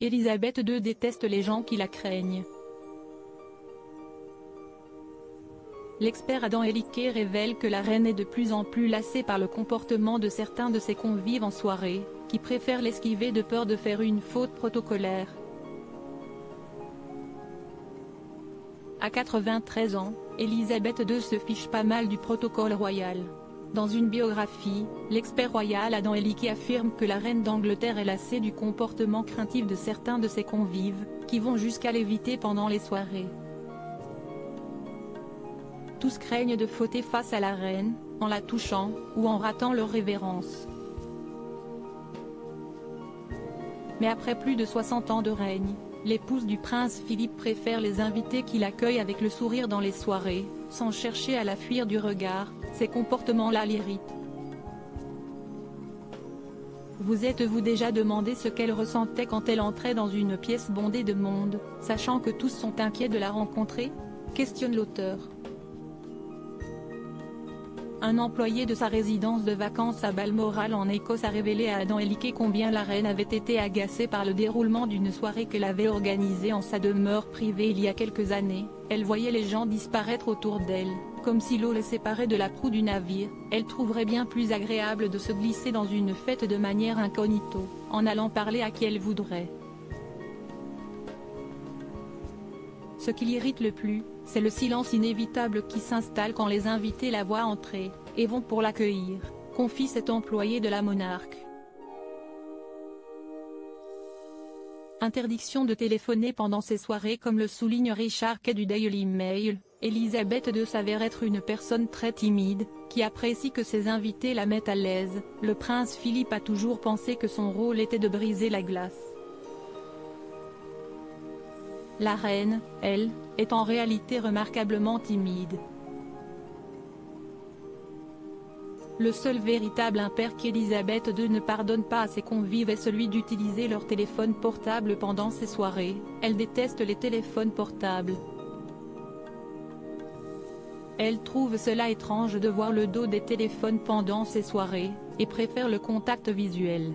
Élisabeth II déteste les gens qui la craignent. L'expert Adam Eliquet révèle que la reine est de plus en plus lassée par le comportement de certains de ses convives en soirée, qui préfèrent l'esquiver de peur de faire une faute protocolaire. À 93 ans, Élisabeth II se fiche pas mal du protocole royal. Dans une biographie, l'expert royal Adam Eliquet affirme que la reine d'Angleterre est lassée du comportement craintif de certains de ses convives, qui vont jusqu'à l'éviter pendant les soirées. Tous craignent de fauter face à la reine, en la touchant, ou en ratant leur révérence. Mais après plus de 60 ans de règne, l'épouse du prince Philippe préfère les invités qui l'accueillent avec le sourire dans les soirées, sans chercher à la fuir du regard. Ces comportements-là l'irritent. Vous êtes-vous déjà demandé ce qu'elle ressentait quand elle entrait dans une pièce bondée de monde, sachant que tous sont inquiets de la rencontrer? Questionne l'auteur. Un employé de sa résidence de vacances à Balmoral en Écosse a révélé à Adam Eliquet combien la reine avait été agacée par le déroulement d'une soirée qu'elle avait organisée en sa demeure privée il y a quelques années. Elle voyait les gens disparaître autour d'elle, comme si l'eau les séparait de la proue du navire. Elle trouverait bien plus agréable de se glisser dans une fête de manière incognito, en allant parler à qui elle voudrait. Ce qui l'irrite le plus, c'est le silence inévitable qui s'installe quand les invités la voient entrer, et vont pour l'accueillir, confie cet employé de la monarque. Interdiction de téléphoner pendant ces soirées. Comme le souligne Richard Kay du Daily Mail, Élisabeth II s'avère être une personne très timide, qui apprécie que ses invités la mettent à l'aise. Le prince Philippe a toujours pensé que son rôle était de briser la glace. La reine, elle, est en réalité remarquablement timide. Le seul véritable impair qu'Élisabeth II ne pardonne pas à ses convives est celui d'utiliser leur téléphone portable pendant ses soirées. Elle déteste les téléphones portables. Elle trouve cela étrange de voir le dos des téléphones pendant ses soirées, et préfère le contact visuel.